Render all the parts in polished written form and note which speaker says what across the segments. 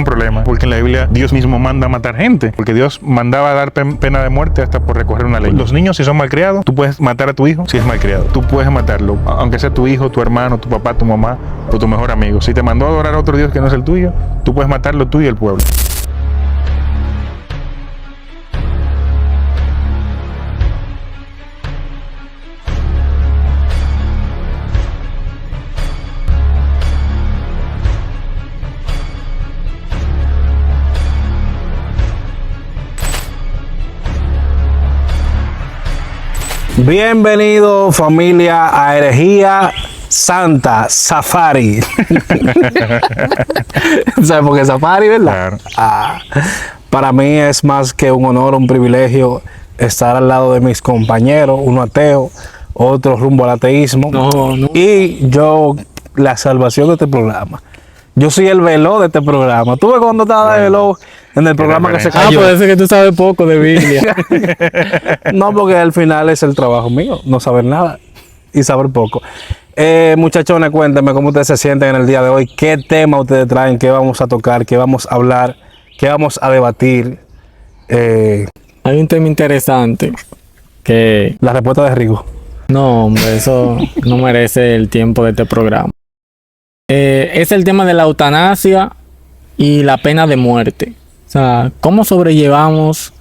Speaker 1: un problema, porque en la Biblia Dios mismo manda a matar gente, porque Dios mandaba a dar pena de muerte hasta por recorrer una ley. Los niños, si son malcriados, tú puedes matar a tu hijo si es malcriado. Tú puedes matarlo, aunque sea tu hijo, tu hermano, tu papá, tu mamá o tu mejor amigo. Si te mandó a adorar a otro Dios que no es el tuyo, tú puedes matarlo tú y el pueblo.
Speaker 2: Bienvenido familia a Herejía Santa Safari. ¿Sabes por qué Safari, verdad?
Speaker 1: Claro.
Speaker 2: Para mí es más que un honor, un privilegio estar al lado de mis compañeros, uno ateo, otro rumbo al ateísmo. Y yo, la salvación de este programa. Yo soy el veló de este programa. ¿Tú ves cuando estaba de veló en el programa que se cayó?
Speaker 3: Puede ser que tú sabes poco de Biblia.
Speaker 2: No, porque al final es el trabajo mío, no saber nada y saber poco. Muchachones, cuéntenme cómo ustedes se sienten en el día de hoy, qué tema ustedes traen, qué vamos a tocar, qué vamos a hablar, qué vamos a debatir.
Speaker 3: Hay un tema interesante que...
Speaker 2: La respuesta de Rigo.
Speaker 3: No, hombre, eso no merece el tiempo de este programa. Es el tema de la eutanasia y la pena de muerte. O sea, ¿cómo sobrellevamos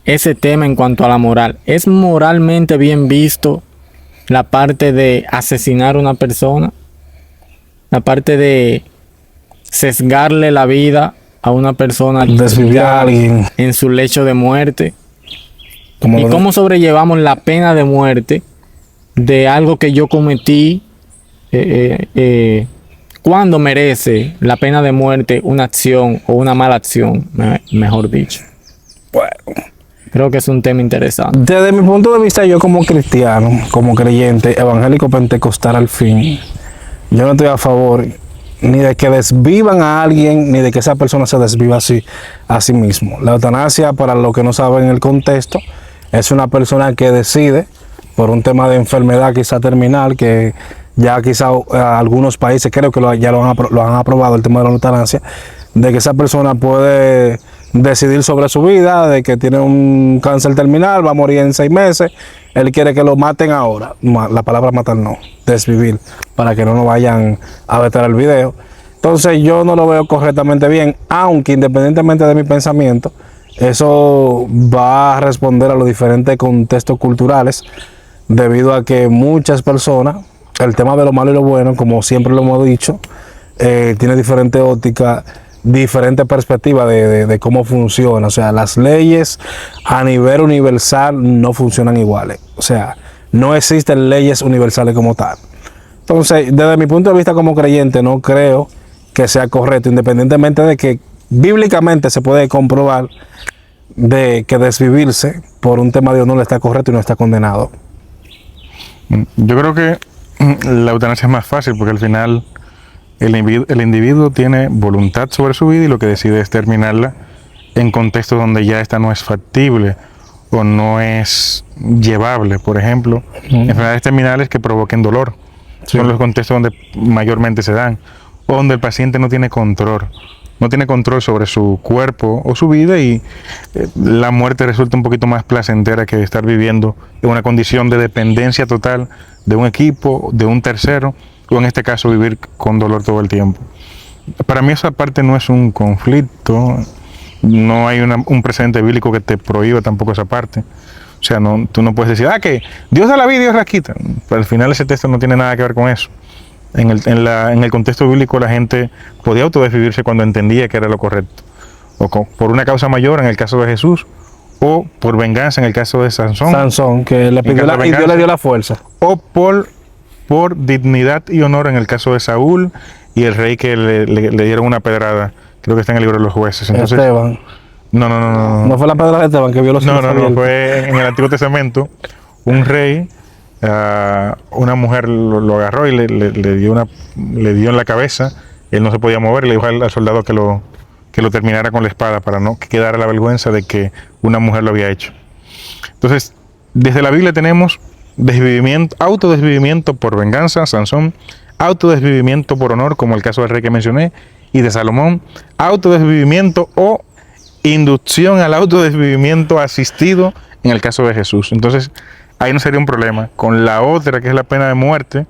Speaker 3: ese tema en cuanto a la moral? ¿Es moralmente bien visto la parte de asesinar a una persona? La parte de sesgarle la vida a una persona,
Speaker 2: Desvivir a alguien.
Speaker 3: en su lecho de muerte. ¿Y cómo sobrellevamos la pena de muerte de algo que yo cometí? ¿Cuándo merece la pena de muerte una acción o una mala acción, mejor dicho?
Speaker 2: Bueno,
Speaker 3: creo que es un tema interesante.
Speaker 2: desde mi punto de vista, yo como cristiano, como creyente, evangélico pentecostal al fin, yo no estoy a favor ni de que desvivan a alguien, ni de que esa persona se desviva a sí mismo. La eutanasia, para los que no saben el contexto, es una persona que decide, por un tema de enfermedad quizá terminal, que ya quizá algunos países creo que ya lo han aprobado, el tema de la eutanasia, de que esa persona puede decidir sobre su vida, de que tiene un cáncer terminal, va a morir en 6 meses, él quiere que lo maten ahora. La palabra matar no, desvivir, para que no nos vayan a vetar el video. Entonces yo no lo veo correctamente bien, aunque independientemente de mi pensamiento, eso va a responder a los diferentes contextos culturales, debido a que muchas personas, el tema de lo malo y lo bueno, como siempre lo hemos dicho, tiene diferente óptica, diferente perspectiva de cómo funciona. O sea, las leyes a nivel universal no funcionan iguales. O sea, no existen leyes universales como tal. Entonces, desde mi punto de vista como creyente, no creo que sea correcto, independientemente de que bíblicamente se puede comprobar de que desvivirse por un tema de honor está correcto y no está condenado.
Speaker 1: Yo creo que la eutanasia es más fácil porque al final el individuo tiene voluntad sobre su vida y lo que decide es terminarla en contextos donde ya esta no es factible o no es llevable. Por ejemplo, enfermedades terminales que provoquen dolor. Sí. Son los contextos donde mayormente se dan, o donde el paciente no tiene control sobre su cuerpo o su vida y la muerte resulta un poquito más placentera que estar viviendo en una condición de dependencia total de un equipo, de un tercero, o en este caso vivir con dolor todo el tiempo. Para mí esa parte no es un conflicto, no hay un precedente bíblico que te prohíba tampoco esa parte. O sea, tú no puedes decir, que Dios da la vida y Dios la quita. Pero al final ese texto no tiene nada que ver con eso. En el contexto bíblico la gente podía autodesvivirse cuando entendía que era lo correcto. O por una causa mayor en el caso de Jesús, o por venganza en el caso de Sansón.
Speaker 2: Sansón, que le pidió y Dios le dio la fuerza. O
Speaker 1: por dignidad y honor en el caso de Saúl y el rey que le dieron una pedrada. Creo que está en el libro de los jueces. Entonces,
Speaker 2: Esteban.
Speaker 1: No.
Speaker 2: No fue la pedrada de Esteban que vio los
Speaker 1: No, fue en el Antiguo Testamento. Un rey, una mujer lo agarró y le dio en la cabeza. Él no se podía mover y le dijo al soldado que lo terminara con la espada para no que quedara la vergüenza de que una mujer lo había hecho. Entonces, desde la Biblia tenemos autodesvivimiento por venganza, Sansón, autodesvivimiento por honor, como el caso del rey que mencioné, y de Salomón, autodesvivimiento o inducción al autodesvivimiento asistido en el caso de Jesús. Entonces, ahí no sería un problema. Con la otra, que es la pena de muerte,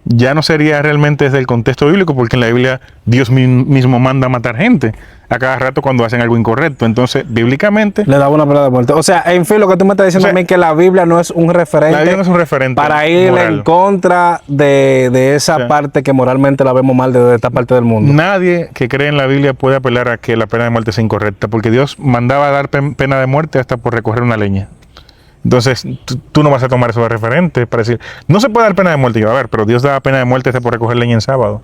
Speaker 1: ya no sería realmente desde el contexto bíblico, porque en la Biblia Dios mismo manda a matar gente a cada rato cuando hacen algo incorrecto. Entonces, bíblicamente,
Speaker 2: Le daba una pena de muerte. O sea, en fin, lo que tú me estás diciendo
Speaker 1: O sea,
Speaker 2: también que la Biblia no es un referente,
Speaker 1: la Biblia no es un referente
Speaker 2: para ir
Speaker 1: moral.
Speaker 2: en contra de esa
Speaker 1: O sea,
Speaker 2: parte que moralmente la vemos mal desde esta parte del mundo.
Speaker 1: nadie que cree en la Biblia puede apelar a que la pena de muerte sea incorrecta, porque Dios mandaba a dar pena de muerte hasta por recoger una leña. Entonces, tú no vas a tomar eso de referente para decir, no se puede dar pena de muerte. Y yo, a ver, pero Dios daba pena de muerte hasta por recoger leña en sábado.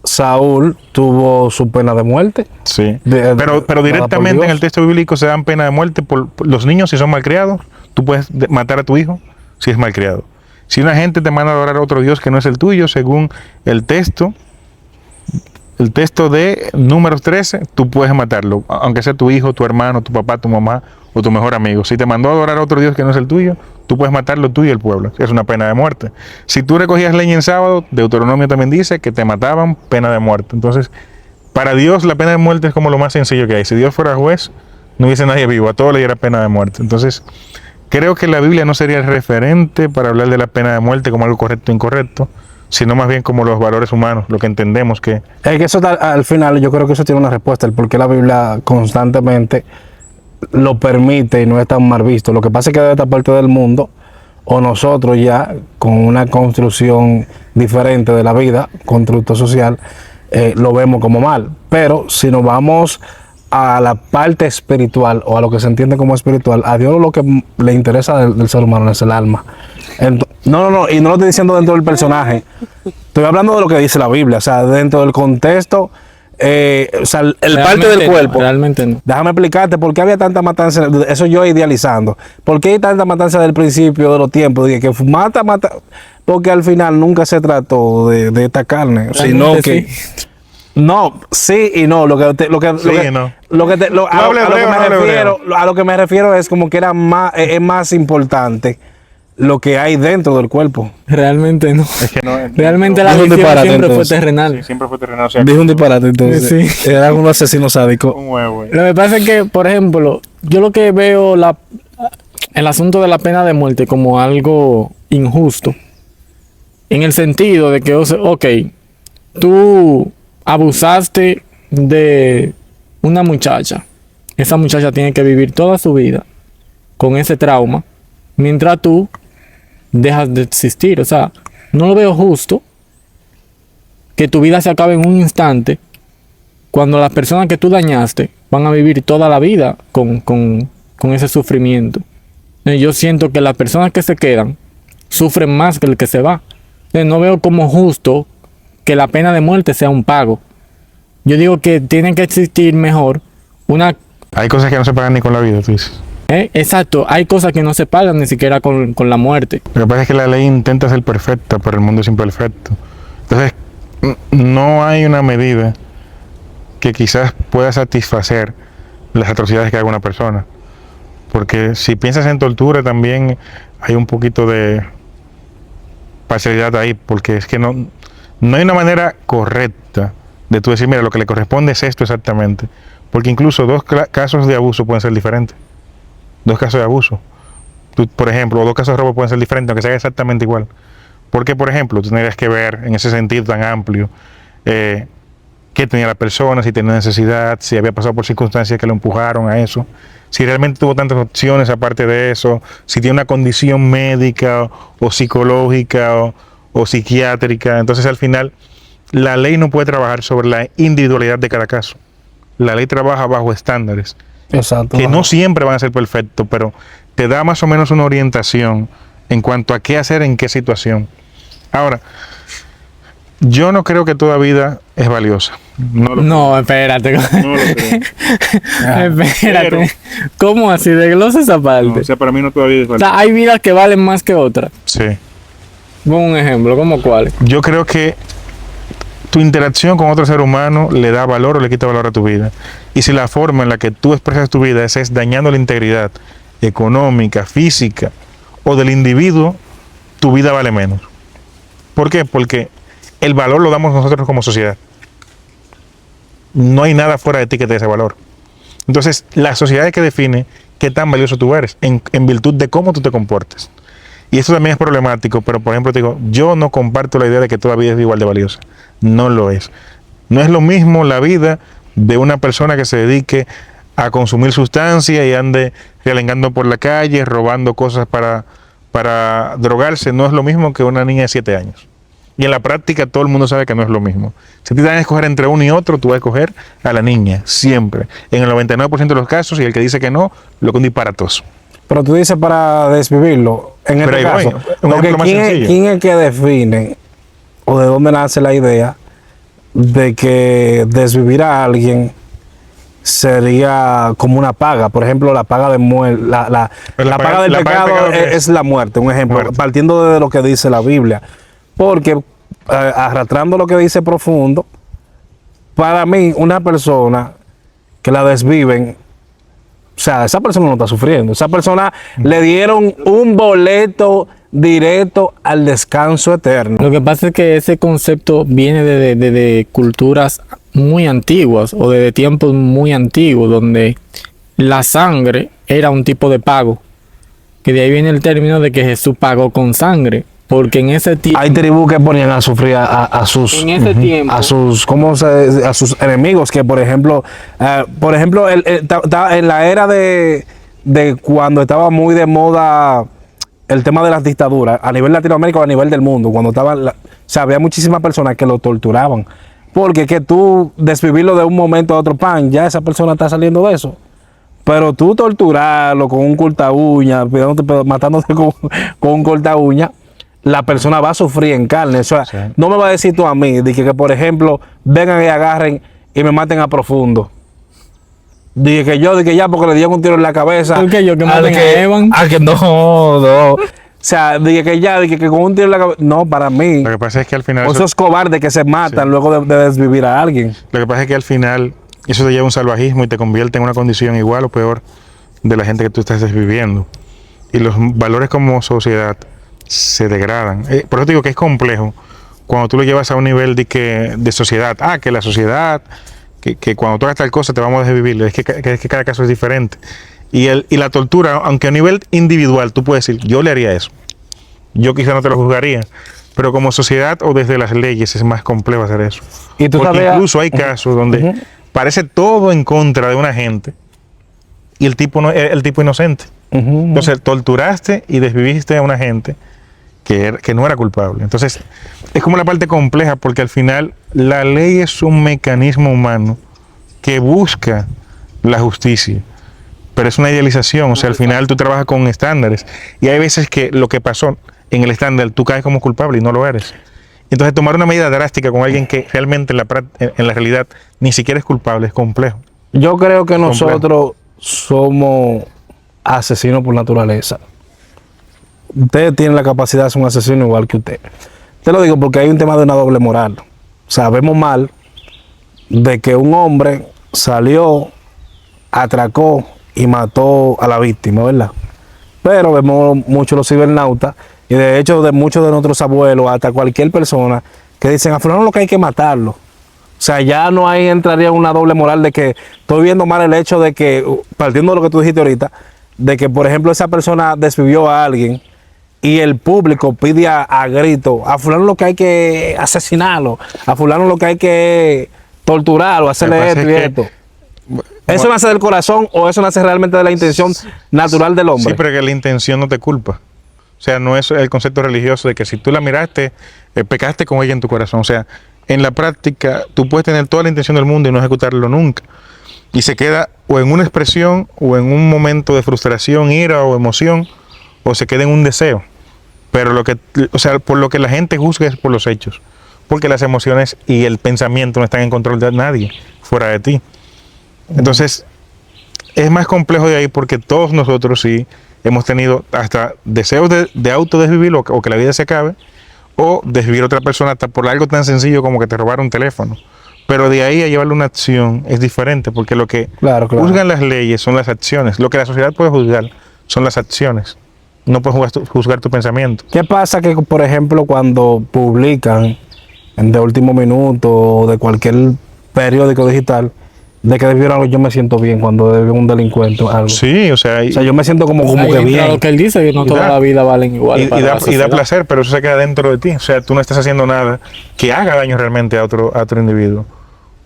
Speaker 2: Saúl tuvo su pena de muerte.
Speaker 1: Sí.
Speaker 2: Pero
Speaker 1: Pero directamente en el texto bíblico se dan pena de muerte por los niños si son malcriados. Tú puedes matar a tu hijo si es malcriado. Si una gente te manda a adorar a otro Dios que no es el tuyo, según el texto de Números 13, tú puedes matarlo, aunque sea tu hijo, tu hermano, tu papá, tu mamá o tu mejor amigo. Si te mandó a adorar a otro Dios que no es el tuyo, tú puedes matarlo tú y el pueblo. Es una pena de muerte. Si tú recogías leña en sábado, Deuteronomio también dice que te mataban, pena de muerte. Entonces, para Dios la pena de muerte es como lo más sencillo que hay. Si Dios fuera juez, no hubiese nadie vivo, a todos le diera pena de muerte. Entonces, creo que la Biblia no sería el referente para hablar de la pena de muerte como algo correcto o incorrecto, sino más bien como los valores humanos, lo que entendemos que...
Speaker 2: Es que eso al final yo creo que eso tiene una respuesta, el por qué la Biblia constantemente lo permite y no es tan mal visto. Lo que pasa es que de esta parte del mundo, o nosotros ya con una construcción diferente de la vida, constructo social, lo vemos como mal. Pero si nos vamos a la parte espiritual o a lo que se entiende como espiritual, a Dios lo que le interesa del ser humano es el alma. No, y no lo estoy diciendo dentro del personaje, estoy hablando de lo que dice la Biblia, o sea, dentro del contexto, o sea, el parte del cuerpo.
Speaker 3: Realmente no.
Speaker 2: Déjame explicarte por qué había tanta matanza, eso yo idealizando, por qué hay tanta matanza del principio de los tiempos, de que mata, porque al final nunca se trató de esta carne, sino que...
Speaker 3: Sí.
Speaker 2: No, sí y no. A lo que me refiero es como que era más, es más importante lo que hay dentro del cuerpo.
Speaker 3: Realmente no.
Speaker 1: Es que no,
Speaker 3: Realmente la
Speaker 2: es un
Speaker 3: visión
Speaker 2: disparate,
Speaker 3: siempre fue
Speaker 2: entonces.
Speaker 3: terrenal.
Speaker 1: siempre fue terrenal. O sea,
Speaker 2: Dijo un disparate entonces.
Speaker 3: Sí.
Speaker 2: Era un asesino sádico.
Speaker 1: un huevo.
Speaker 3: Lo que pasa es que, por ejemplo, yo lo que veo el asunto de la pena de muerte como algo injusto, en el sentido de que, ok, tú abusaste de una muchacha, esa muchacha tiene que vivir toda su vida con ese trauma, mientras tú dejas de existir. O sea, no lo veo justo que tu vida se acabe en un instante cuando las personas que tú dañaste van a vivir toda la vida con ese sufrimiento. Yo siento que las personas que se quedan sufren más que el que se va. No veo como justo que la pena de muerte sea un pago. Yo digo que tiene que existir mejor una...
Speaker 1: Hay cosas que no se pagan ni con la vida, tú dices.
Speaker 3: Exacto, hay cosas que no se pagan ni siquiera con la muerte.
Speaker 1: Lo que pasa es que la ley intenta ser perfecta, pero el mundo es imperfecto. Entonces, no hay una medida que quizás pueda satisfacer las atrocidades que haga una persona. Porque si piensas en tortura también hay un poquito de parcialidad ahí, porque es que no hay una manera correcta de tú decir, mira, lo que le corresponde es esto exactamente. Porque incluso dos casos de abuso pueden ser diferentes. Dos casos de abuso. Por ejemplo, o dos casos de robo pueden ser diferentes, aunque sea exactamente igual. Porque, por ejemplo, tú tendrías que ver en ese sentido tan amplio qué tenía la persona, si tenía necesidad, si había pasado por circunstancias que lo empujaron a eso, si realmente tuvo tantas opciones aparte de eso, si tiene una condición médica o psicológica o psiquiátrica. Entonces, al final, la ley no puede trabajar sobre la individualidad de cada caso. La ley trabaja bajo estándares.
Speaker 2: Exacto.
Speaker 1: Que no siempre van a ser perfectos, pero te da más o menos una orientación en cuanto a qué hacer en qué situación. Ahora, yo no creo que toda vida es valiosa.
Speaker 3: No, espérate.
Speaker 1: No lo creo.
Speaker 3: Espérate.
Speaker 1: Pero-
Speaker 3: ¿Cómo así? Desglosa esa parte.
Speaker 1: No, o sea, para mí no toda vida es
Speaker 3: O
Speaker 1: valiosa.
Speaker 3: sea, hay vidas que valen más que otras.
Speaker 1: Sí.
Speaker 3: Pon un ejemplo, ¿cómo cuáles?
Speaker 1: Yo creo que tu interacción con otro ser humano le da valor o le quita valor a tu vida. Y si la forma en la que tú expresas tu vida es dañando la integridad económica, física o del individuo, tu vida vale menos. ¿Por qué? Porque el valor lo damos nosotros como sociedad. No hay nada fuera de ti que te dé ese valor. Entonces, la sociedad es que define qué tan valioso tú eres en virtud de cómo tú te comportes. Y eso también es problemático, pero por ejemplo te digo, yo no comparto la idea de que toda vida es igual de valiosa. No lo es. No es lo mismo la vida de una persona que se dedique a consumir sustancias y ande relengando por la calle, robando cosas para drogarse. No es lo mismo que una niña de 7 años. Y en la práctica todo el mundo sabe que no es lo mismo. Si te dan a escoger entre uno y otro, tú vas a escoger a la niña, siempre. En el 99% de los casos, y el que dice que no, lo que es un disparatoso.
Speaker 2: Pero tú dices para desvivirlo, en
Speaker 1: Pero
Speaker 2: este
Speaker 1: ahí voy,
Speaker 2: caso,
Speaker 1: un
Speaker 2: porque
Speaker 1: ejemplo más sencillo.
Speaker 2: ¿quién es que define o de dónde nace la idea de que desvivir a alguien sería como una paga? Por ejemplo, la paga de muerte, la paga del pecado es la muerte, un ejemplo, partiendo de lo que dice la Biblia. Porque arrastrando lo que dice profundo, para mí, una persona que la desviven, o sea, esa persona no está sufriendo. Esa persona le dieron un boleto directo al descanso eterno.
Speaker 3: Lo que pasa es que ese concepto viene de culturas muy antiguas o de tiempos muy antiguos, donde la sangre era un tipo de pago. Que de ahí viene el término de que Jesús pagó con sangre. Porque en ese tiempo...
Speaker 2: Hay tribus que ponían a sufrir a sus...
Speaker 3: En ese tiempo...
Speaker 2: a sus enemigos, que por ejemplo, en la era de cuando estaba muy de moda el tema de las dictaduras, a nivel Latinoamérica o a nivel del mundo, cuando o sea, había muchísimas personas que lo torturaban. Porque que tú desvivirlo de un momento a otro, ya esa persona está saliendo de eso. Pero tú torturarlo con un corta uña, matándote con un corta uña, la persona va a sufrir en carne. O sea, sí. No me va a decir tú a mí de que, por ejemplo, vengan y agarren y me maten a profundo. Dije que ya porque le dieron un tiro en la cabeza.
Speaker 3: ¿Por qué yo que maten a Evan?
Speaker 2: No. O sea, dije que con un tiro en la cabeza. No, para mí.
Speaker 1: Lo que pasa es que al final.
Speaker 2: Esos cobardes que se matan
Speaker 1: sí.
Speaker 2: Luego de desvivir a alguien.
Speaker 1: Lo que pasa es que al final eso te lleva a un salvajismo y te convierte en una condición igual o peor de la gente que tú estás desviviendo. Y los valores como sociedad se degradan. Por eso digo que es complejo cuando tú lo llevas a un nivel de sociedad. Que la sociedad, que cuando tú hagas tal cosa te vamos a desvivir. Es que cada caso es diferente. Y la tortura, aunque a nivel individual tú puedes decir, yo le haría eso. Yo quizá no te lo juzgaría. Pero como sociedad o desde las leyes es más complejo hacer eso.
Speaker 2: ¿Y tú
Speaker 1: porque
Speaker 2: sabes?
Speaker 1: Incluso hay casos donde parece todo en contra de una gente y el tipo inocente. Entonces torturaste y desviviste a una gente que no era culpable. Entonces, es como la parte compleja porque al final la ley es un mecanismo humano que busca la justicia, pero es una idealización. O sea, al final tú trabajas con estándares y hay veces que lo que pasó en el estándar tú caes como culpable y no lo eres. Entonces, tomar una medida drástica con alguien que realmente en la realidad ni siquiera es culpable es complejo.
Speaker 2: Yo creo que nosotros somos asesinos por naturaleza. Usted tiene la capacidad de ser un asesino igual que usted. Te lo digo porque hay un tema de una doble moral. O sea, vemos mal de que un hombre salió, atracó y mató a la víctima, ¿verdad? Pero vemos mucho los cibernautas y de hecho de muchos de nuestros abuelos, hasta cualquier persona, que dicen a fulano lo que hay que matarlo. O sea, ya no ahí entraría una doble moral de que estoy viendo mal el hecho de que, partiendo de lo que tú dijiste ahorita, de que por ejemplo esa persona desvivió a alguien y el público pide a grito, a fulano lo que hay que asesinarlo, a fulano lo que hay que torturarlo, hacerle esto y esto. ¿Eso nace del corazón o eso nace realmente de la intención natural del hombre?
Speaker 1: Sí, pero que la intención no te culpa. O sea, no es el concepto religioso de que si tú la miraste, pecaste con ella en tu corazón. O sea, en la práctica tú puedes tener toda la intención del mundo y no ejecutarlo nunca. Y se queda o en una expresión o en un momento de frustración, ira o emoción, o se queda en un deseo. Pero por lo que la gente juzga es por los hechos. Porque las emociones y el pensamiento no están en control de nadie fuera de ti. Entonces, es más complejo de ahí porque todos nosotros sí hemos tenido hasta deseos de autodesvivir o que la vida se acabe, o desvivir a otra persona hasta por algo tan sencillo como que te robaron un teléfono. Pero de ahí a llevarle una acción es diferente, porque lo que juzgan las leyes son las acciones. Lo que la sociedad puede juzgar son las acciones. No puedes juzgar tu pensamiento.
Speaker 2: ¿Qué pasa que, por ejemplo, cuando publican de último minuto o de cualquier periódico digital de que desvieron algo, yo me siento bien cuando desvío un delincuente o algo.
Speaker 1: Sí, o sea,
Speaker 2: O sea, yo me siento como
Speaker 3: Ahí
Speaker 2: que
Speaker 3: entra
Speaker 2: bien.
Speaker 3: lo que él dice, que no
Speaker 1: Y
Speaker 3: toda
Speaker 1: da-
Speaker 3: la vida valen igual.
Speaker 1: y
Speaker 3: para la
Speaker 1: da
Speaker 3: sociedad.
Speaker 1: placer, pero eso se queda dentro de ti. O sea, tú no estás haciendo nada que haga daño realmente a otro individuo.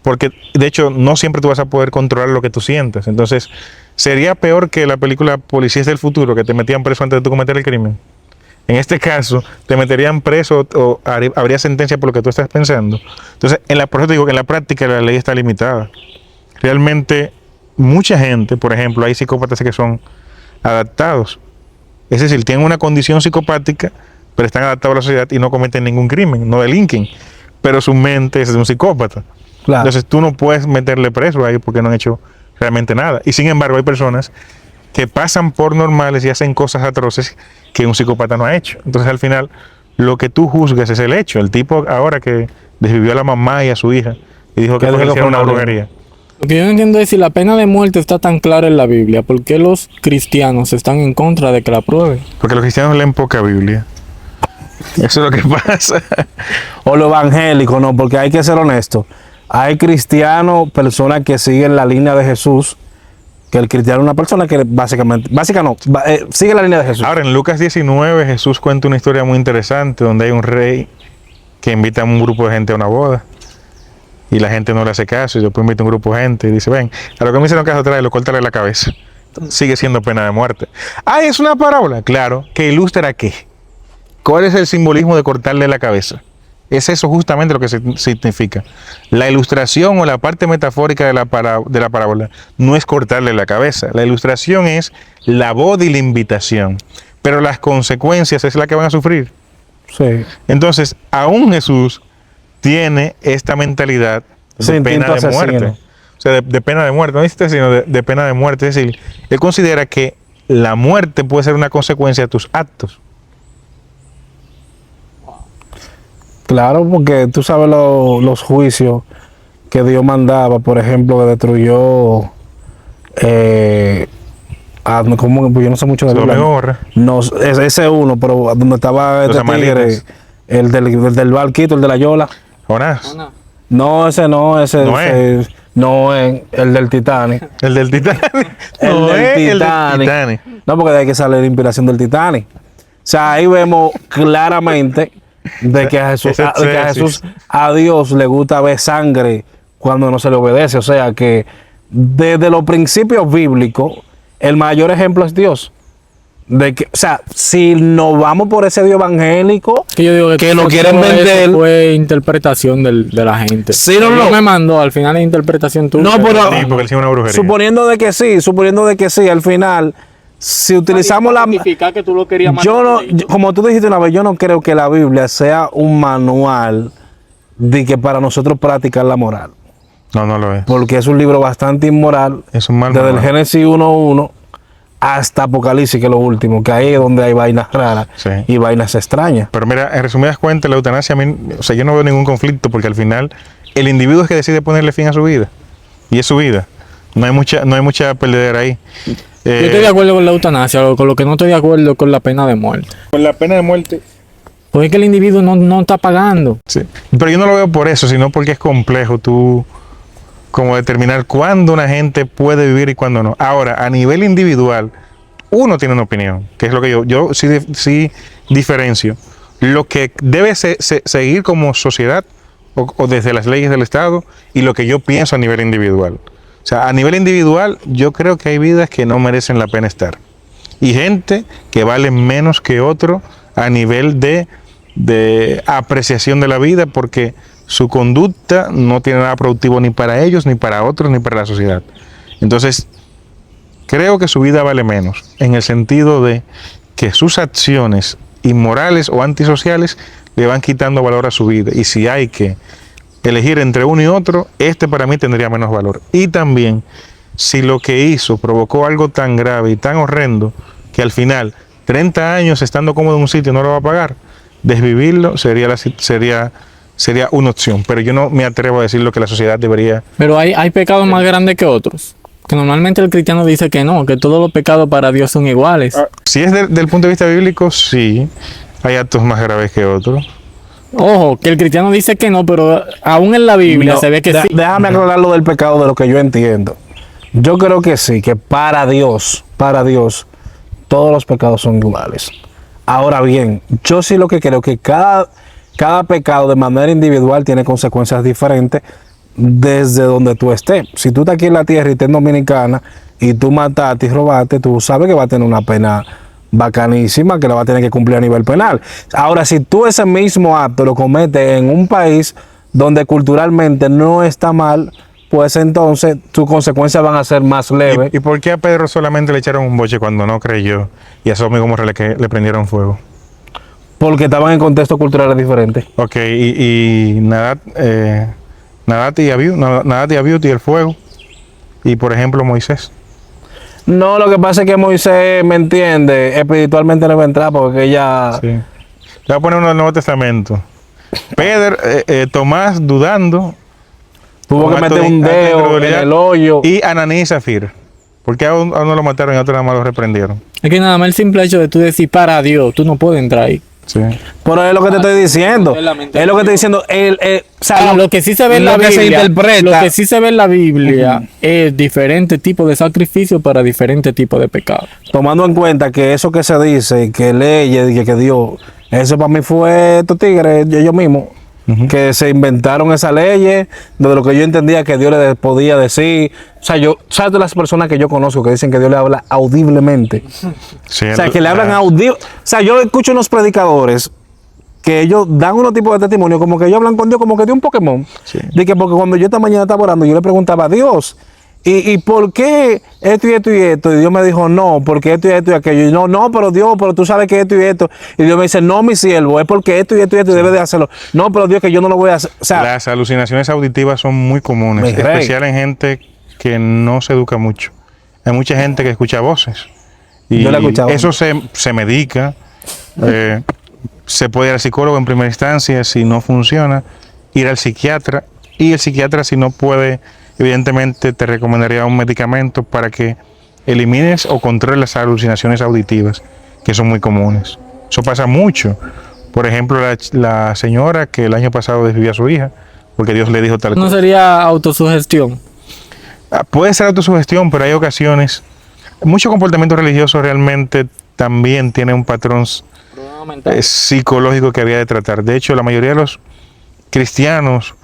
Speaker 1: Porque, de hecho, no siempre tú vas a poder controlar lo que tú sientes. Entonces, sería peor que la película Policías del Futuro, que te metían preso antes de tú cometer el crimen. En este caso, te meterían preso o habría sentencia por lo que tú estás pensando. Entonces, por eso te digo que en la práctica la ley está limitada. Realmente, mucha gente, por ejemplo, hay psicópatas que son adaptados. Es decir, tienen una condición psicopática, pero están adaptados a la sociedad y no cometen ningún crimen, no delinquen. Pero su mente es de un psicópata.
Speaker 2: Claro.
Speaker 1: Entonces, tú no puedes meterle preso ahí porque no han hecho realmente nada. Y sin embargo, hay personas que pasan por normales y hacen cosas atroces que un psicópata no ha hecho. Entonces, al final, lo que tú juzgas es el hecho. El tipo ahora que desvivió a la mamá y a su hija y dijo que
Speaker 2: Que
Speaker 1: porque
Speaker 2: dijo
Speaker 1: hicieron
Speaker 2: que
Speaker 1: una
Speaker 2: fue una
Speaker 1: brujería.
Speaker 3: Lo que yo no entiendo es si la pena de muerte está tan clara en la Biblia, ¿por qué los cristianos están en contra de que la aprueben?
Speaker 1: Porque los cristianos leen poca Biblia. Eso es lo que pasa.
Speaker 2: O lo evangélico, no, porque hay que ser honesto. Hay cristianos, personas que siguen la línea de Jesús, que el cristiano es una persona que sigue la línea de Jesús.
Speaker 1: Ahora, en Lucas 19, Jesús cuenta una historia muy interesante donde hay un rey que invita a un grupo de gente a una boda y la gente no le hace caso y después invita a un grupo de gente y dice, ven, a lo que me hicieron caso tráelo, córtale la cabeza. Sigue siendo pena de muerte. Ah, es una parábola. Claro, que ilustra qué. ¿Cuál es el simbolismo de cortarle la cabeza? Es eso justamente lo que significa. La ilustración o la parte metafórica de la parábola no es cortarle la cabeza. La ilustración es la boda y la invitación. Pero las consecuencias es la que van a sufrir.
Speaker 2: Sí.
Speaker 1: Entonces, aún Jesús tiene esta mentalidad de
Speaker 2: Sí,
Speaker 1: pena de
Speaker 2: instinto
Speaker 1: muerte.
Speaker 2: asesino.
Speaker 1: O sea, de pena de muerte. No dice sino de pena de muerte. Es decir, él considera que la muerte puede ser una consecuencia de tus actos.
Speaker 2: Claro, porque tú sabes los juicios que Dios mandaba, por ejemplo, que destruyó ¿cómo? Pues yo no sé mucho de
Speaker 1: Sodoma y
Speaker 2: Biblia.
Speaker 1: Gomorra.
Speaker 2: No, ese uno, pero donde estaba
Speaker 1: Los
Speaker 2: este tigre,
Speaker 1: amalequitas.
Speaker 2: el del barquito, el de la yola.
Speaker 1: Jonás.
Speaker 2: No, ese no,
Speaker 1: Noé.
Speaker 2: Noé, el del Titanic.
Speaker 1: El del Titanic.
Speaker 2: El
Speaker 1: No,
Speaker 2: del
Speaker 1: el del
Speaker 2: Titanic.
Speaker 1: Titanic.
Speaker 2: No, porque de ahí que sale la inspiración del Titanic. O sea, ahí vemos claramente de que a Jesús, a Dios le gusta ver sangre cuando no se le obedece. O sea que desde los principios bíblicos, el mayor ejemplo es Dios. De que, o sea, si nos vamos por ese Dios evangélico,
Speaker 3: Que yo digo
Speaker 2: que lo
Speaker 3: todo
Speaker 2: quieren
Speaker 3: eso
Speaker 2: vender.
Speaker 3: fue interpretación de la gente.
Speaker 2: Sí, no,
Speaker 3: Dios
Speaker 2: no.
Speaker 3: me mandó, al final es interpretación tuya.
Speaker 2: No, pero
Speaker 1: Sí, porque él hicieron una brujería.
Speaker 2: suponiendo de que sí, al final, si utilizamos la...
Speaker 3: que tú lo querías
Speaker 2: Yo no, como tú dijiste una vez, yo no creo que la Biblia sea un manual de que para nosotros practicar la moral.
Speaker 1: No, no lo es.
Speaker 2: Porque es un libro bastante inmoral.
Speaker 1: Es un mal
Speaker 2: Desde el
Speaker 1: manual.
Speaker 2: Génesis 1:1 hasta Apocalipsis, que es lo último, que ahí es donde hay vainas raras
Speaker 1: Sí.
Speaker 2: y vainas extrañas.
Speaker 1: Pero mira, en resumidas cuentas, la eutanasia, a mí, o sea, yo no veo ningún conflicto porque al final el individuo es que decide ponerle fin a su vida. Y es su vida. No hay mucha perdedera ahí.
Speaker 3: Yo estoy de acuerdo con la eutanasia, con lo que no estoy de acuerdo con la pena de muerte.
Speaker 1: Con la pena de muerte.
Speaker 3: Porque es que el individuo no está pagando.
Speaker 1: Sí. Pero yo no lo veo por eso, sino porque es complejo tú como determinar cuándo una gente puede vivir y cuándo no. Ahora, a nivel individual, uno tiene una opinión, que es lo que yo sí diferencio. Lo que debe seguir como sociedad o desde las leyes del Estado y lo que yo pienso a nivel individual. O sea, a nivel individual, yo creo que hay vidas que no merecen la pena estar. Y gente que vale menos que otro a nivel de apreciación de la vida porque su conducta no tiene nada productivo ni para ellos, ni para otros, ni para la sociedad. Entonces, creo que su vida vale menos, en el sentido de que sus acciones inmorales o antisociales le van quitando valor a su vida. Y si hay que elegir entre uno y otro, este para mí tendría menos valor. Y también, si lo que hizo provocó algo tan grave y tan horrendo, que al final, 30 años estando cómodo en un sitio no lo va a pagar, desvivirlo sería una opción. Pero yo no me atrevo a decir lo que la sociedad debería.
Speaker 3: Pero hay pecados más grandes que otros. Que normalmente el cristiano dice que no, que todos los pecados para Dios son iguales.
Speaker 1: Si es del punto de vista bíblico, sí, hay actos más graves que otros.
Speaker 3: Ojo, que el cristiano dice que no, pero aún en la Biblia
Speaker 2: No,
Speaker 3: se ve que sí.
Speaker 2: Déjame aclarar lo del pecado de lo que yo entiendo. Yo creo que sí, que para Dios, todos los pecados son iguales. Ahora bien, yo sí lo que creo que cada pecado de manera individual tiene consecuencias diferentes desde donde tú estés. Si tú estás aquí en la tierra y estás en Dominicana y tú mataste y robaste, tú sabes que va a tener una pena bacanísima que la va a tener que cumplir a nivel penal. Ahora, si tú ese mismo acto lo cometes en un país donde culturalmente no está mal, pues entonces tus consecuencias van a ser más leves.
Speaker 1: ¿Y por qué a Pedro solamente le echaron un boche cuando no creyó? Y a su amigo Morrele que le prendieron fuego.
Speaker 2: Porque estaban en contextos culturales diferentes.
Speaker 1: Ok, y Nadat y Abiud y el fuego. Y por ejemplo Moisés.
Speaker 2: No, lo que pasa es que Moisés, ¿me entiende? Espiritualmente no va a entrar porque ella...
Speaker 1: Sí. Le voy a poner uno del Nuevo Testamento. Pedro, Tomás dudando.
Speaker 2: Tuvo que
Speaker 1: con
Speaker 2: meter
Speaker 1: acto
Speaker 2: un
Speaker 1: de
Speaker 2: dedo en
Speaker 1: incredulidad.
Speaker 2: el hoyo.
Speaker 1: Y Ananí y Zafir. Porque a uno lo mataron y a otro nada más lo reprendieron.
Speaker 3: Es que nada más el simple hecho de tú decir para Dios, tú no puedes entrar ahí.
Speaker 1: Sí.
Speaker 2: Pero es lo que te estoy diciendo.
Speaker 3: Es la mente
Speaker 2: Es lo que estoy diciendo. O sea,
Speaker 3: Lo que sí se ve en la
Speaker 2: lo que se
Speaker 3: Biblia,
Speaker 2: interpreta.
Speaker 3: lo que sí se ve en la Biblia es diferente tipo de sacrificio para diferentes tipos de pecados.
Speaker 2: Tomando en cuenta que eso que se dice, que leyes, que Dios, eso para mí fue estos tigres, ellos mismos, que se inventaron esas leyes, de lo que yo entendía que Dios le podía decir. O sea, ¿sabes de las personas que yo conozco que dicen que Dios le habla audiblemente?
Speaker 1: Sí,
Speaker 2: O sea, que le hablan audible. O sea, yo escucho unos predicadores que ellos dan unos tipos de testimonio, como que ellos hablan con Dios, como que de un Pokémon.
Speaker 1: Sí.
Speaker 2: De que porque cuando yo esta mañana estaba orando, yo le preguntaba a Dios, ¿y por qué esto y esto y esto? Y Dios me dijo, no, porque esto y esto y aquello. Y no, pero Dios, pero tú sabes que esto y esto. Y Dios me dice, no, mi siervo, es porque esto y esto y esto, y debes de hacerlo. No, pero Dios, que yo no lo voy a hacer. O sea,
Speaker 1: Las alucinaciones auditivas son muy comunes,
Speaker 2: Mi rey.
Speaker 1: especial en gente que no se educa mucho. Hay mucha gente que escucha voces. Y
Speaker 2: Yo la he escuchado.
Speaker 1: eso se medica. Se puede ir al psicólogo en primera instancia, si no funciona, ir al psiquiatra. Y el psiquiatra, si no puede, evidentemente te recomendaría un medicamento para que elimines o controles las alucinaciones auditivas, que son muy comunes. Eso pasa mucho. Por ejemplo, la señora que el año pasado desvivió a su hija, porque Dios le dijo tal
Speaker 3: No
Speaker 1: cosa.
Speaker 3: sería autosugestión.
Speaker 1: Puede ser autosugestión, pero hay ocasiones. Mucho comportamiento religioso realmente también tiene un patrón psicológico que había de tratar. De hecho, la mayoría de los cristianos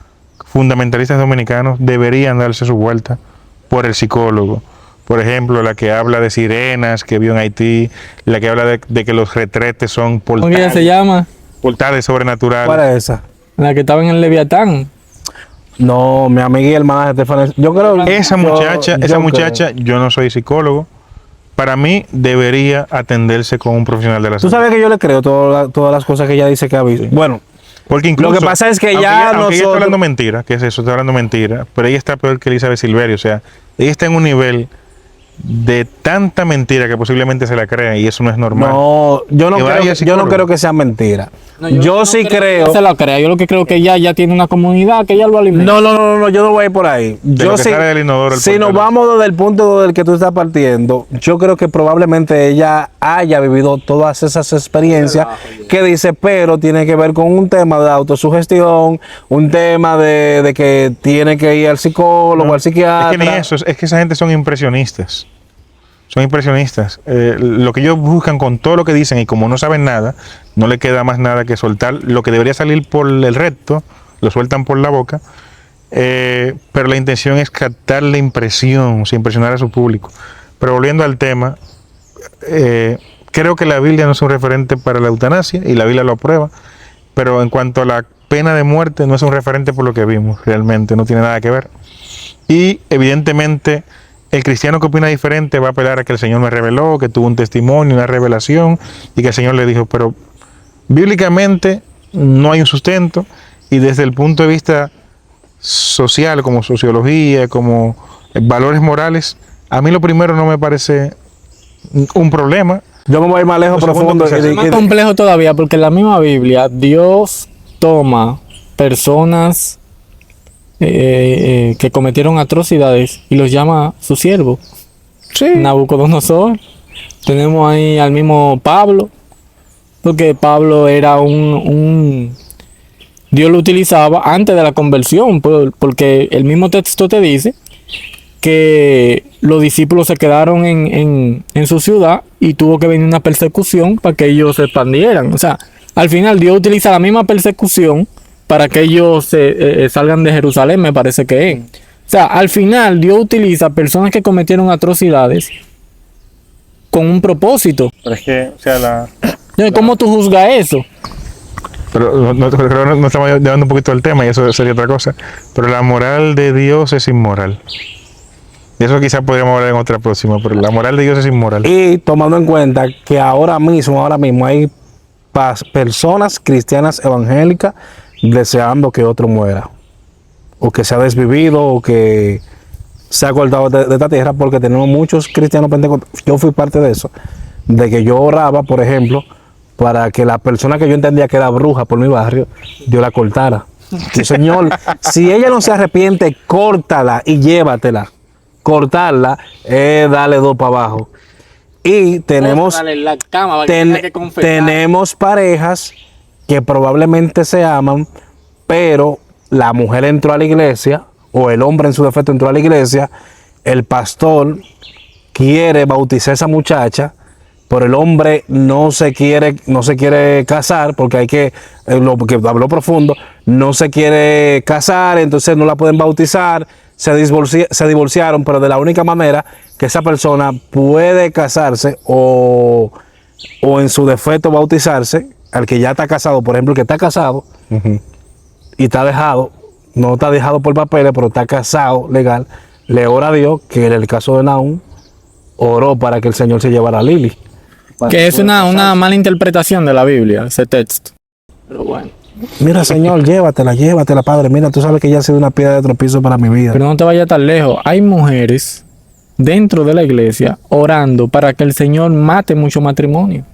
Speaker 1: fundamentalistas dominicanos deberían darse su vuelta por el psicólogo. Por ejemplo, la que habla de sirenas que vio en Haití, la que habla de que los retretes son
Speaker 3: ¿Cómo que ella se llama?
Speaker 1: portales sobrenaturales.
Speaker 2: ¿cuál es esa?
Speaker 3: La que estaba en el Leviatán.
Speaker 2: No, mi amiga y hermana Estefania. Yo creo
Speaker 1: Esa muchacha, yo no soy psicólogo. Para mí debería atenderse con un profesional de la
Speaker 2: Tú
Speaker 1: salud.
Speaker 2: sabes que yo le creo todas las cosas que ella dice que ha visto. Bueno,
Speaker 1: Porque incluso,
Speaker 2: lo que pasa es que
Speaker 1: aunque
Speaker 2: ya
Speaker 1: aunque ella está
Speaker 2: nosotros-
Speaker 1: hablando mentira, ¿qué es eso? Está hablando mentira, pero ella está peor que Elizabeth Silverio. O sea, ella está en un nivel de tanta mentira que posiblemente se la crea y eso no es normal.
Speaker 2: no, yo no
Speaker 1: Que vaya
Speaker 2: creo, yo no
Speaker 1: psicólogo.
Speaker 2: creo que sea mentira.
Speaker 3: No,
Speaker 2: yo sí
Speaker 3: que
Speaker 2: creo.
Speaker 3: se la crea. Yo lo que creo que ella ya tiene una comunidad que ella lo alimenta.
Speaker 2: No, yo no voy a ir por ahí.
Speaker 1: De
Speaker 2: Yo
Speaker 1: lo que
Speaker 2: sí,
Speaker 1: sale del inodoro, el
Speaker 2: si nos
Speaker 1: portero.
Speaker 2: vamos desde el punto del que tú estás partiendo, yo creo que probablemente ella haya vivido todas esas experiencias que dice, pero tiene que ver con un tema de autosugestión, un tema de que tiene que ir al psicólogo,
Speaker 1: No,
Speaker 2: al psiquiatra.
Speaker 1: Es que ni eso, es que esa gente son impresionistas. Son impresionistas. Lo que ellos buscan con todo lo que dicen y como no saben nada, no le queda más nada que soltar. Lo que debería salir por el recto, lo sueltan por la boca. Pero la intención es captar la impresión, o sea, impresionar a su público. Pero volviendo al tema, creo que la Biblia no es un referente para la eutanasia y la Biblia lo aprueba. Pero en cuanto a la pena de muerte, no es un referente por lo que vimos, realmente no tiene nada que ver. Y evidentemente el cristiano que opina diferente va a apelar a que el Señor me reveló, que tuvo un testimonio, una revelación y que el Señor le dijo, pero bíblicamente no hay un sustento y desde el punto de vista social, como sociología, como valores morales, a mí lo primero no me parece un problema.
Speaker 2: Yo me voy a ir más lejos,
Speaker 1: Lo segundo
Speaker 2: profundo.
Speaker 1: que se hace
Speaker 3: Es más complejo todavía porque en la misma Biblia Dios toma personas que cometieron atrocidades y los llama su siervo.
Speaker 2: Sí.
Speaker 3: Nabucodonosor. Tenemos ahí al mismo Pablo, porque Pablo era un Dios lo utilizaba antes de la conversión, porque el mismo texto te dice que los discípulos se quedaron en su ciudad y tuvo que venir una persecución para que ellos se expandieran. O sea, al final Dios utiliza la misma persecución para que ellos salgan de Jerusalén, me parece que es. O sea, al final Dios utiliza personas que cometieron atrocidades con un propósito.
Speaker 1: Pero es que, o sea,
Speaker 3: ¿Cómo tú juzgas eso?
Speaker 1: pero creo que no estamos llevando un poquito del tema y eso sería otra cosa. Pero la moral de Dios es inmoral. Y eso quizás podríamos hablar en otra próxima, pero la moral de Dios es inmoral.
Speaker 2: Y tomando en cuenta que ahora mismo hay personas cristianas evangélicas deseando que otro muera, o que sea desvivido, o que sea cortado de esta tierra, porque tenemos muchos cristianos pentecostales. Yo fui parte de eso, de que yo oraba, por ejemplo, para que la persona que yo entendía que era bruja por mi barrio, Dios la cortara. Y, Señor, si ella no se arrepiente, córtala y llévatela. Cortarla es darle 2 para abajo. Y tenemos, tenemos parejas que probablemente se aman, pero la mujer entró a la iglesia, o el hombre en su defecto entró a la iglesia, el pastor quiere bautizar a esa muchacha, pero el hombre no se quiere casar, porque hay que, lo que habló profundo, no se quiere casar, entonces no la pueden bautizar, se divorciaron, pero de la única manera que esa persona puede casarse o en su defecto bautizarse, al que ya está casado, por ejemplo, el que está casado y está dejado, no está dejado por papeles, pero está casado legal, le ora a Dios, que en el caso de Nahum, oró para que el Señor se llevara a Lili.
Speaker 3: Que es una mala interpretación de la Biblia, ese texto. Pero bueno.
Speaker 2: Mira, Señor, llévatela, Padre. Mira, tú sabes que ella ha sido una piedra de tropiezo para mi vida.
Speaker 3: Pero no te vayas tan lejos. Hay mujeres dentro de la iglesia orando para que el Señor mate mucho matrimonio.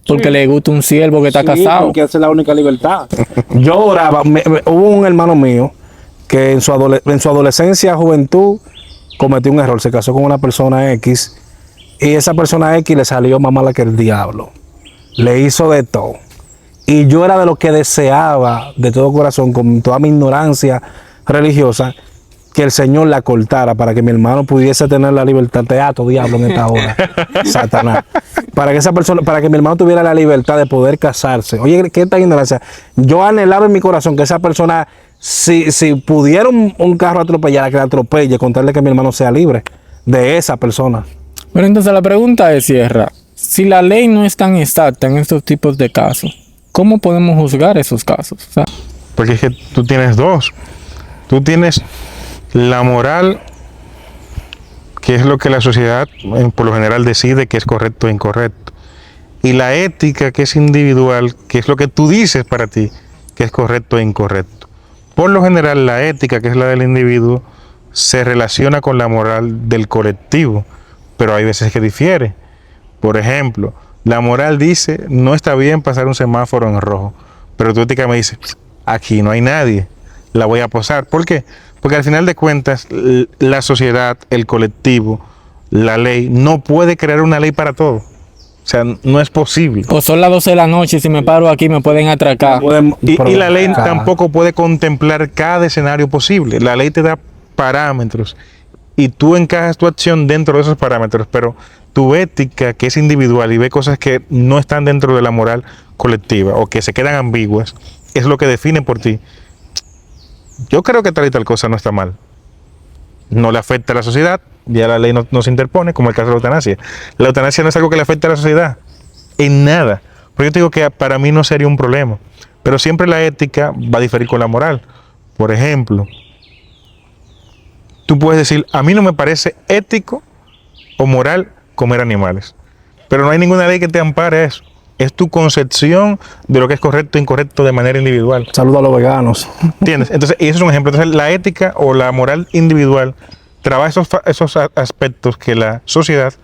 Speaker 3: Porque le gusta un siervo que está casado.
Speaker 2: Porque esa es la única libertad. Yo oraba, hubo un hermano mío que en su adolescencia, juventud, cometió un error. Se casó con una persona X y esa persona X le salió más mala que el diablo. Le hizo de todo. Y yo era de los que deseaba de todo corazón, con toda mi ignorancia religiosa, que el Señor la cortara para que mi hermano pudiese tener la libertad. Te ato, diablo, en esta hora, Satanás. Para que mi hermano tuviera la libertad de poder casarse. Oye, qué tal ignorancia. Yo anhelaba en mi corazón que esa persona, si pudiera un carro atropellar, que la atropelle, contarle que mi hermano sea libre de esa persona.
Speaker 3: Pero entonces la pregunta es, Sierra, si la ley no es tan exacta en estos tipos de casos, ¿cómo podemos juzgar esos casos? O sea,
Speaker 1: porque es que tú tienes dos. Tú tienes la moral, que es lo que la sociedad por lo general decide que es correcto e incorrecto. Y la ética, que es individual, que es lo que tú dices para ti que es correcto e incorrecto. Por lo general, la ética, que es la del individuo, se relaciona con la moral del colectivo, pero hay veces que difiere. Por ejemplo, la moral dice, no está bien pasar un semáforo en rojo, pero tu ética me dice, aquí no hay nadie, la voy a posar. ¿Por qué? Porque al final de cuentas, la sociedad, el colectivo, la ley, no puede crear una ley para todo. O sea, no es posible.
Speaker 3: O son las 12 de la noche y si me paro aquí me pueden atracar.
Speaker 1: Y la ley tampoco puede contemplar cada escenario posible. La ley te da parámetros y tú encajas tu acción dentro de esos parámetros, pero tu ética, que es individual y ve cosas que no están dentro de la moral colectiva o que se quedan ambiguas, es lo que define por ti. Yo creo que tal y tal cosa no está mal. No le afecta a la sociedad, ya la ley no se interpone, como el caso de la eutanasia. La eutanasia no es algo que le afecte a la sociedad, en nada. Pero yo te digo que para mí no sería un problema. Pero siempre la ética va a diferir con la moral. Por ejemplo, tú puedes decir, a mí no me parece ético o moral comer animales. Pero no hay ninguna ley que te ampare eso. Es tu concepción de lo que es correcto e incorrecto de manera individual.
Speaker 2: Saludo a los veganos.
Speaker 1: ¿Entiendes? Entonces, ese es un ejemplo. Entonces, la ética o la moral individual trabaja esos aspectos que la sociedad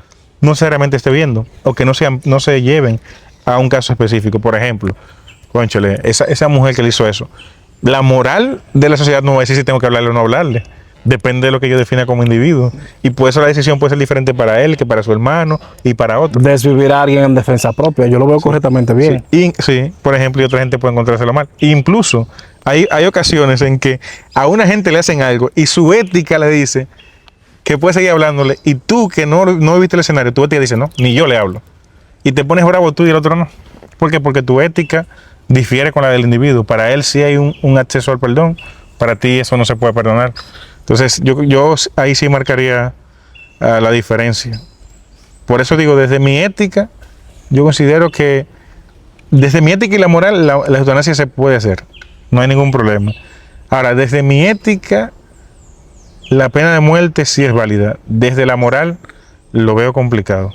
Speaker 1: no necesariamente esté viendo o que no se lleven a un caso específico. Por ejemplo, cónchale, esa mujer que le hizo eso. La moral de la sociedad no va a decir si tengo que hablarle o no hablarle. Depende de lo que yo defina como individuo. Y por eso la decisión puede ser diferente para él que para su hermano y para otro.
Speaker 2: Desvivir a alguien en defensa propia, yo lo veo correctamente bien.
Speaker 1: Sí, por ejemplo, y otra gente puede encontrárselo mal. Incluso hay ocasiones en que a una gente le hacen algo y su ética le dice que puede seguir hablándole, y tú que no viste el escenario, tu ética dice, no, ni yo le hablo. Y te pones bravo tú y el otro no. ¿Por qué? Porque tu ética difiere con la del individuo. Para él sí hay un acceso al perdón, para ti eso no se puede perdonar. Entonces yo ahí sí marcaría la diferencia. Por eso digo, desde mi ética, yo considero que desde mi ética y la moral, la eutanasia se puede hacer. No hay ningún problema. Ahora, desde mi ética, la pena de muerte sí es válida. Desde la moral, lo veo complicado.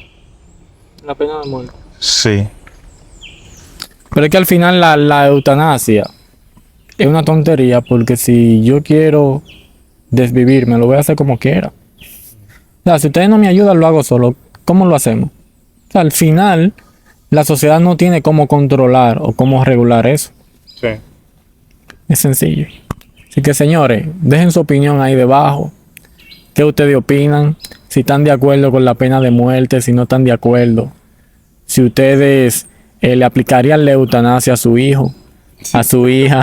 Speaker 3: La pena de muerte.
Speaker 1: Sí.
Speaker 3: Pero es que al final la eutanasia es una tontería, porque si yo quiero desvivirme, lo voy a hacer como quiera. O sea, si ustedes no me ayudan, lo hago solo. ¿Cómo lo hacemos? O sea, al final, la sociedad no tiene cómo controlar o cómo regular eso.
Speaker 1: Sí.
Speaker 3: Es sencillo. Así que, señores, dejen su opinión ahí debajo. ¿Qué ustedes opinan? Si están de acuerdo con la pena de muerte, si no están de acuerdo. Si ustedes le aplicarían la eutanasia a su hijo, a su hija.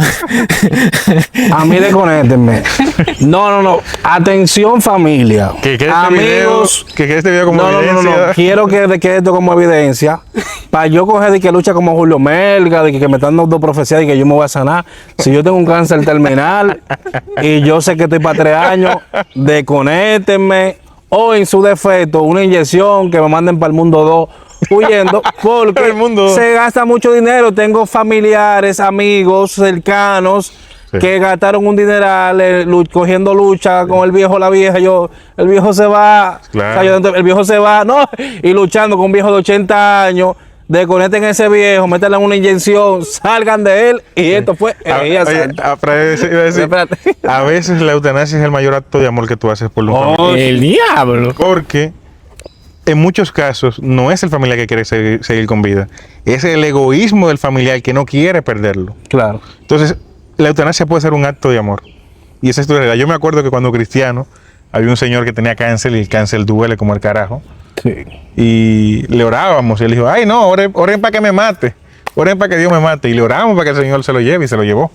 Speaker 2: A mí desconéctenme. No. Atención, familia.
Speaker 1: Que quede
Speaker 2: Amigos.
Speaker 1: que quede este video como
Speaker 2: No.
Speaker 1: evidencia.
Speaker 2: Quiero que quede esto como evidencia. Para yo coger de que lucha como Julio Melga, de que me están dando profecías y que yo me voy a sanar. Si yo tengo un cáncer terminal y yo sé que estoy para 3 años, desconéctenme. O en su defecto, una inyección que me manden para el mundo 2 huyendo, porque
Speaker 1: El mundo.
Speaker 2: se gasta mucho dinero. Tengo familiares, amigos cercanos que gastaron un dineral cogiendo lucha con el viejo, la vieja. El viejo se va,
Speaker 1: Claro.
Speaker 2: el viejo se va, no, y luchando con un viejo de 80 años. Desconecten a ese viejo, métanle una inyección, salgan de él, y esto fue herejía santa. Espérate.
Speaker 1: A veces la eutanasia es el mayor acto de amor que tú haces por los familiares.
Speaker 3: El diablo.
Speaker 1: Porque en muchos casos no es el familiar que quiere seguir con vida, es el egoísmo del familiar que no quiere perderlo.
Speaker 2: Claro.
Speaker 1: Entonces, la eutanasia puede ser un acto de amor. Y esa es tu realidad. Yo me acuerdo que cuando cristiano, había un señor que tenía cáncer y el cáncer duele como el carajo.
Speaker 2: Sí.
Speaker 1: Y le orábamos y él dijo, ay no, oren para que me mate, oren para que Dios me mate. Y le oramos para que el Señor se lo lleve y se lo llevó.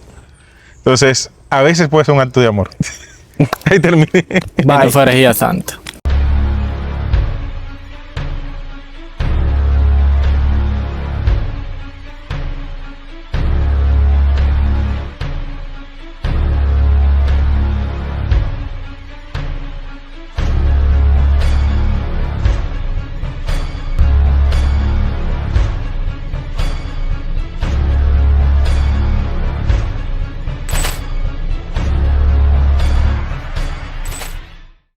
Speaker 1: Entonces, a veces puede ser un acto de amor. Ahí terminé.
Speaker 3: Esto fue herejía santa.